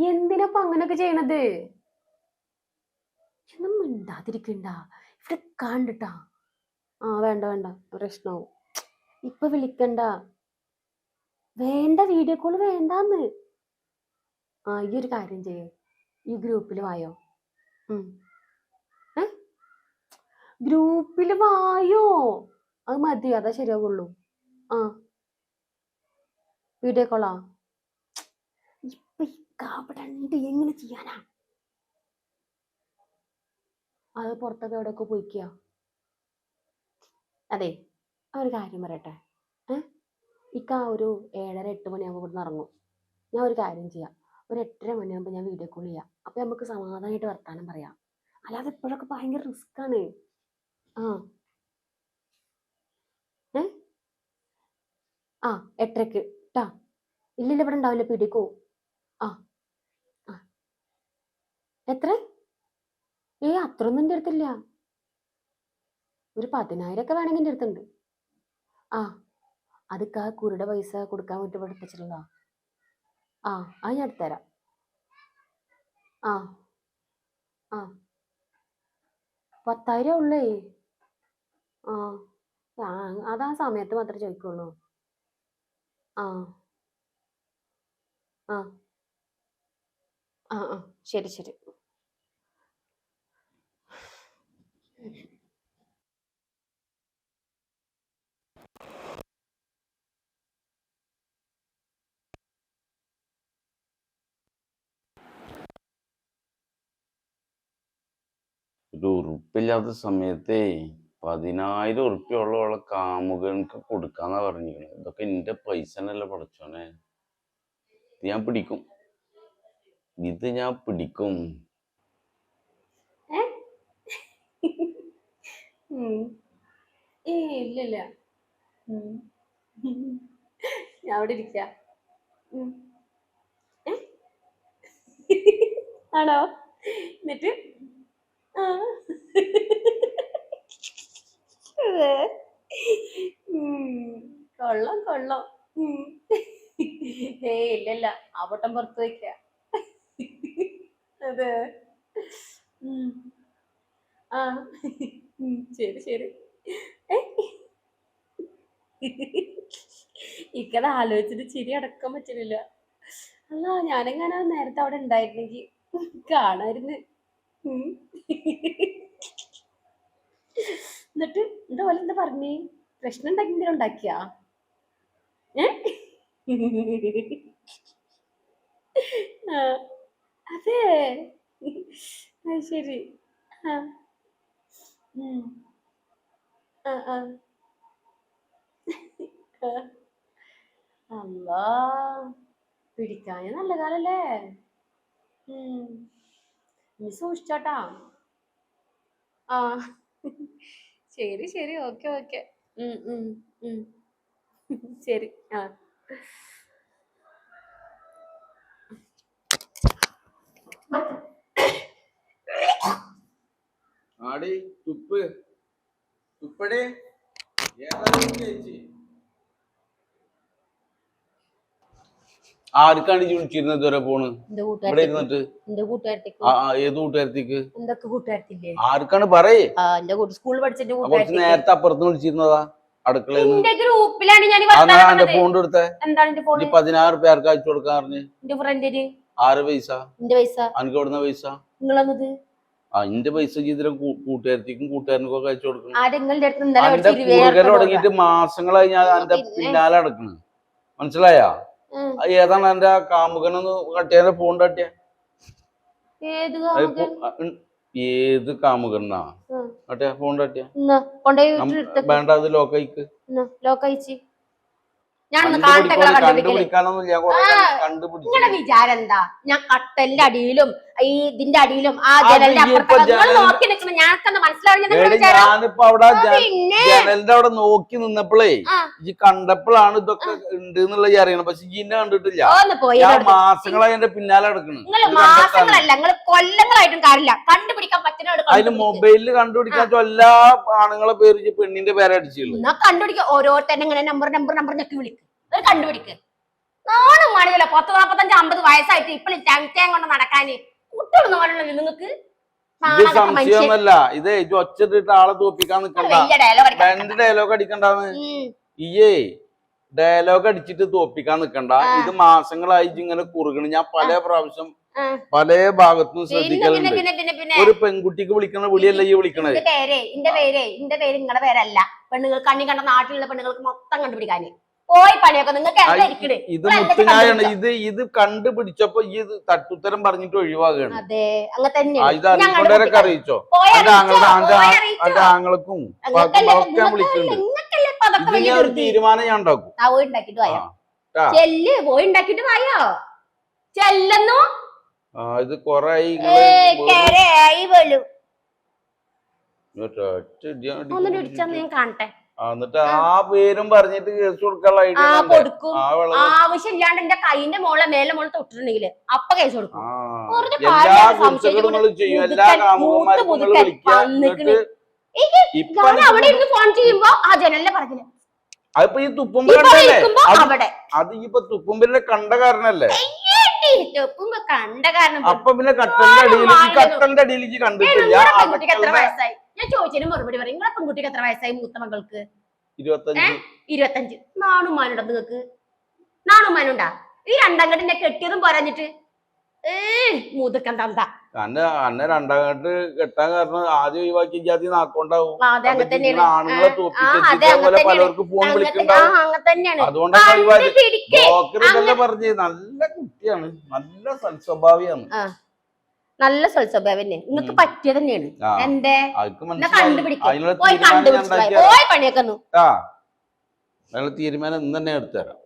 എന്തിനപ്പ അങ്ങനൊക്കെ ചെയ്യണത്? ഒന്നും മിണ്ടാതിരിക്കണ്ട. ഇവിടെ കണ്ടിട്ടാ. വേണ്ട വേണ്ട, പ്രശ്നാവും. ഇപ്പൊ വിളിക്കണ്ട. വേണ്ട, വീഡിയോ കോള് വേണ്ടാന്ന്. ഈ ഒരു കാര്യം ചെയ്യേ, ഈ ഗ്രൂപ്പിൽ വായോ. ഗ്രൂപ്പിൽ വായോ, അത് മതി, അതാ ശരിയാവുള്ളൂ. വീഡിയോ കോളാ ഇപ്പൊ അവിടെ എങ്ങനെ ചെയ്യാനാ? അത് പുറത്തൊക്കെ എവിടെയൊക്കെ പോയിക്കുക. അതെ, ഒരു കാര്യം പറയട്ടെ. ഒരു 7:30-8 മണിയാകുമ്പോൾ ഇവിടുന്ന് ഇറങ്ങും. ഞാൻ ഒരു കാര്യം ചെയ്യാം, ഒരു 8:30 മണിയാകുമ്പോൾ ഞാൻ വീഡിയോ കോൾ ചെയ്യാം. അപ്പൊ നമുക്ക് സമാധാനമായിട്ട് വർത്താനം പറയാം. അല്ലാതെ ഇപ്പോഴൊക്കെ ഭയങ്കര റിസ്ക് ആണ്. 8:30 ട്ടാ. ഇല്ലില്ല, ഇവിടെ ഉണ്ടാവില്ല, പിടിക്കോ. എത്ര? അത്രയൊന്നും എൻ്റെ അടുത്തില്ല. ഒരു 10,000 ഒക്കെ വേണമെങ്കിൽ എൻ്റെ അടുത്തുണ്ട്. അതൊക്കെ കുരുടെ പൈസ കൊടുക്കാൻ വേണ്ടി പഠിപ്പിച്ചിട്ടുള്ളതാ. അത് ഞാൻ എടുത്തുതരാം. 10,000 ഉള്ളേ. അതാ സമയത്ത് മാത്രമേ ചോദിക്കുള്ളൂ. ശരി ശരി. ഒരു ഉറുപ്പില്ലാത്ത സമയത്തേ 10,000 ഉറുപ്പ്യ ഉള്ള കാമുകൾക്ക് കൊടുക്കാന്നാ പറഞ്ഞിരിക്കുന്നത്. ഇതൊക്കെ എന്റെ പൈസ തന്നെയല്ലേ പഠിച്ചോനെ. ഇത് ഞാൻ പിടിക്കും. ഇല്ലില്ല, ഞാൻ അവിടെ ഇരിക്ക. ആണോ? എന്നിട്ട് കൊള്ളം കൊള്ളം. ഇല്ലല്ല, ആ പൊട്ടം പുറത്ത് വയ്ക്ക. അതെ. ശരി ശരി. ഇക്കത് ആലോചിച്ചിട്ട് ചിരി അടക്കാൻ പറ്റുന്നില്ല. അല്ല, ഞാനെങ്ങനെ നേരത്തെ അവിടെ ഉണ്ടായിരുന്നെങ്കിൽ കാണായിരുന്നു. എന്നിട്ട് എന്താ പോലെ എന്താ പറഞ്ഞേ? പ്രശ്നം ഉണ്ടാക്കി എന്തെങ്കിലും ഉണ്ടാക്കിയാ? അതെ, ശരി. അല്ലാ, പിടിക്കാഞ്ഞ നല്ല കാലല്ലേ. നീ സൂക്ഷിച്ചോട്ടാ. ശരി ശരി, ഓക്കെ ഓക്കെ. ശരി. ആർക്കാണ് വിളിച്ചിരുന്നത് ഇതുവരെ ഫോണ്? ഇവിടെ ഇരുന്നിട്ട് ഏത് കൂട്ടുകാരത്തേക്ക്? ആർക്കാണ് പറയേ? സ്കൂളിൽ പഠിച്ച കുറച്ച് നേരത്തെ അപ്പുറത്ത് വിളിച്ചിരുന്നതാ, അടുക്കളയിൽ. ഗ്രൂപ്പിലാണ് ഞാൻ എന്റെ ഫോൺ എടുത്തേ. 16 ഉറുപ്പ്യ ആർക്ക് അയച്ചു കൊടുക്കാൻ പറഞ്ഞു? ആറ് പൈസ? എനിക്ക് എവിടുന്ന പൈസ? എന്റെ പൈസ ചെയ്തിട്ട് കൂട്ടുകാരത്തേക്കും കൂട്ടുകാരനൊക്കെ അയച്ചു കൊടുക്കണം. എന്റെ കൂടുതൽ തുടങ്ങിയിട്ട് മാസങ്ങളായി ഞാൻ എന്റെ പിന്നാലെ നടക്കുന്നു. മനസ്സിലായാ? ഏതാണ് എന്റെ കാമുകനൊന്ന് കട്ടിയാന്റെ ഫോൺ തട്ടിയ? ഏത് കാമുകനാ കട്ടിയ? ഫോൺ തട്ടിയ വേണ്ട, അത് ലോക്കയക്ക്. നിങ്ങളുടെ വിചാരം എന്താ? ഞാൻ കട്ടലിന്റെ അടിയിലും ഇതിന്റെ അടിയിലും ആ ജനലിന്റെ അപ്പുറത്തൊക്കെ നോക്കി നിൽക്കണം. ഞാനൊക്കെ ഞാനിപ്പോ അവിടെ ജനലിന്റെ അവിടെ നോക്കി നിന്നപ്പോഴേ ഈ കണ്ടപ്പോഴാണ് ഇതൊക്കെ ഉണ്ട് എന്നുള്ളത് അറിയണം. പക്ഷെ ഇന്നെ കണ്ടിട്ടില്ല. ഞാൻ മാസങ്ങളായി എന്റെ പിന്നാലെ നടക്കണം. മാസങ്ങളല്ല, നിങ്ങൾ കൊല്ലങ്ങളായിട്ടും കാര്യമില്ല, കണ്ടുപിടിക്കാൻ പറ്റുന്ന. അതിന് മൊബൈലിൽ കണ്ടുപിടിക്കാൻ എല്ലാ ആണുങ്ങളെ പേര് പെണ്ണിന്റെ പേര് അടിച്ചുള്ളൂ. കണ്ടുപിടിക്കുക. ഓരോരുത്തരും ഇങ്ങനെ നമ്പർ ഞെക്കി വിളിക്കും, കണ്ടുപിടിക്ക്. നാളെ മാണിയല്ല 40-45-50 വയസ്സായിട്ട് ഇപ്പഴും ചാൻ കൊണ്ട് നടക്കാന് കുട്ടികളൊന്നും പറഞ്ഞല്ലോ നിങ്ങക്ക്. ഇത് സംശയമൊന്നല്ല. ഇത് ഒച്ചിട്ട് ആളെ തോപ്പിക്കാൻ നിക്കണ്ട. ഡയലോഗ് അടിക്കണ്ടാന്ന്. ഇയ്യേ ഡയലോഗ് അടിച്ചിട്ട് തോപ്പിക്കാൻ നിക്കണ്ട. ഇത് മാസങ്ങളായി ഇങ്ങനെ കുറുകണ്. ഞാൻ പല പ്രാവശ്യം പല ഭാഗത്തും ശ്രദ്ധിക്കലുണ്ട്. ഒരു പെൺകുട്ടിക്ക് വിളിക്കണ വിളിയല്ല ഈ വിളിക്കണത്. എന്റെ പേര് നിങ്ങളുടെ പേരല്ല. പെണ്ണുങ്ങൾ കണ്ണി കണ്ട നാട്ടിലുള്ള പെണ്ണുങ്ങൾക്ക് മൊത്തം കണ്ടുപിടിക്കാന് പോയി പണിയൊക്കെ നിങ്ങൾക്ക് ഇത് മുത്തുനായാണ്. ഇത് കണ്ടുപിടിച്ചപ്പോ ഈ തട്ടുത്തരം പറഞ്ഞിട്ട് ഒഴിവാകുകയാണ്. അതെ അങ്ങനെ തന്നെ. ഇത് അറിയിക്കൊണ്ടവരൊക്കെ അറിയിച്ചോ? എന്റെ ആങ്ങൾക്കും ഒക്കെ വിളിക്കുന്നുണ്ട്. ഇതിന് ഒരു തീരുമാനം ഞാൻ ഉണ്ടാക്കും. പോയി ഉണ്ടാക്കിട്ട് വായോ ചെല്ലെന്നു. ഇത് കൊറേ കാണട്ടെ. എന്നിട്ട് ആ പേരും പറഞ്ഞിട്ട് കേസ് കൊടുക്കും. ആവശ്യമില്ലാണ്ട് എന്റെ കൈന്റെ മോളെ മേലെ മോളെ തൊട്ടിട്ടുണ്ടെങ്കിൽ അപ്പ കേസ് കൊടുക്കും. അവിടെ ഇരുന്ന് ഫോൺ ചെയ്യുമ്പോ ആ ജനലിന്റെ പറഞ്ഞില്ല. അതിപ്പോ ഈ തുപ്പുമ്പല്ലേ അത് ഇപ്പൊ തുപ്പുമ്പല്ലേ കണ്ട കാരണല്ലേ. കണ്ട കാരണം അപ്പൊ പിന്നെ കട്ടലിന്റെ അടിയിലേക്ക് കണ്ടിട്ടില്ല. ഞാൻ ചോദിച്ചതിന് മറുപടി പറയും. നിങ്ങളെ പെൺകുട്ടിക്ക് എത്ര വയസ്സായി? മൂത്ത മകൾക്ക് 25. നാണുമാനുണ്ടോ നിങ്ങൾക്ക്? നാണുമാനുണ്ടാ? ഈ രണ്ടാം കെട്ടിയതും പറഞ്ഞിട്ട് മുതുക്കൻ തന്ത അന്നെ രണ്ടാം കെട്ട് കെട്ടാൻ കാരണം ആദ്യം ഒഴിവാക്കി ജാതി നാക്കൊണ്ടാവും. ആണുങ്ങളെ പലർക്ക് ഫോൺ വിളിക്കണ്ടാവും. അതുകൊണ്ടാണ് പറഞ്ഞത്. നല്ല കുട്ടിയാണ്, നല്ല സൽസ്വഭാവിയാണ്. നല്ല സൽസ്വഭാവം നിങ്ങൾക്ക് പറ്റിയത് തന്നെയാണ്. എന്റെ പണിയൊക്കെ തീരുമാനം ഇന്ന് തന്നെ എടുത്തുതരാം.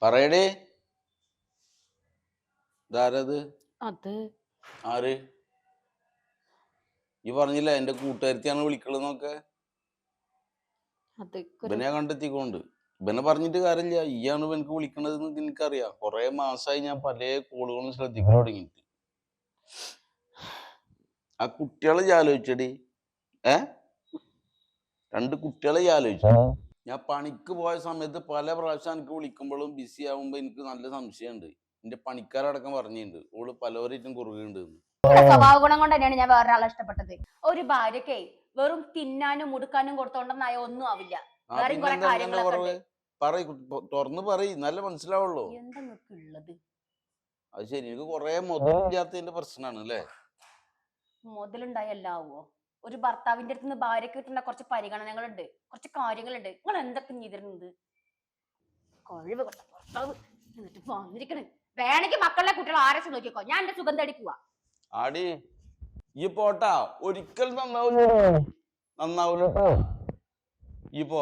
പറയടേ, ഇതാരത്? ആര്? ഈ പറഞ്ഞില്ല എന്റെ കൂട്ടുകാരത്തിയാണ് വിളിക്കണെന്നൊക്കെ. ഇവനെ കണ്ടെത്തിക്കൊണ്ട് ഇവനെ പറഞ്ഞിട്ട് കാര്യമില്ല. ഈയാണ് എനിക്ക് വിളിക്കണതെന്ന് എനിക്കറിയാം. കൊറേ മാസമായി ഞാൻ പല കോളുകളും ശ്രദ്ധിക്കാൻ തുടങ്ങിയിട്ട്. ആ കുട്ടികളെ ആലോചിച്ചടി. 2 കുട്ടികളെ ആലോചിച്ചു. ഞാൻ പണിക്ക് പോയ സമയത്ത് പല പ്രാവശ്യം എനിക്ക് വിളിക്കുമ്പോഴും ബിസി ആവുമ്പോ എനിക്ക് നല്ല സംശയമുണ്ട്. എന്റെ പണിക്കാരടക്കം പറഞ്ഞിട്ടുണ്ട് ഓള് പലവരായിട്ടും കുറുകുണ്ട്. സ്വഭാവ ഗുണം കൊണ്ട് തന്നെയാണ് ഞാൻ വേറൊരാളെ ഇഷ്ടപ്പെട്ടത്. ഒരു ഭാര്യക്കേ വെറും തിന്നാനും മുടുക്കാനും കൊടുത്തോണ്ടെന്നായ ഒന്നും ആവില്ല. തുറന്ന് പറയ്, നല്ല മനസ്സിലാവുള്ളൂ. എന്തെങ്കിലും അത് ശരി, എനിക്ക് കൊറേ മുതലില്ലാത്തതിന്റെ പ്രശ്നമാണ് അല്ലേ? മുതലുണ്ടായല്ലാവോ? ഒരു ഭർത്താവിന്റെ അടുത്ത് നിന്ന് ഭാര്യക്ക് കിട്ടുന്ന കുറച്ച് പരിഗണനകളുണ്ട്, കുറച്ച് കാര്യങ്ങളുണ്ട്. നിങ്ങൾ എന്തൊക്കെ ചെയ്തിരുന്നത്? കഴിവ് കൊണ്ട ഭർത്താവ് എന്നിട്ട് വന്നിരിക്കണേ. വേണമെങ്കിൽ മക്കളുടെ കുട്ടികൾ ആരെ നോക്കിക്കോ, ഞാൻ എന്റെ സുഗന്ധം അടിക്കുക. ആടി ഈ പോട്ടാ, ഒരിക്കൽ നന്നാവൂല. ഈ പോ.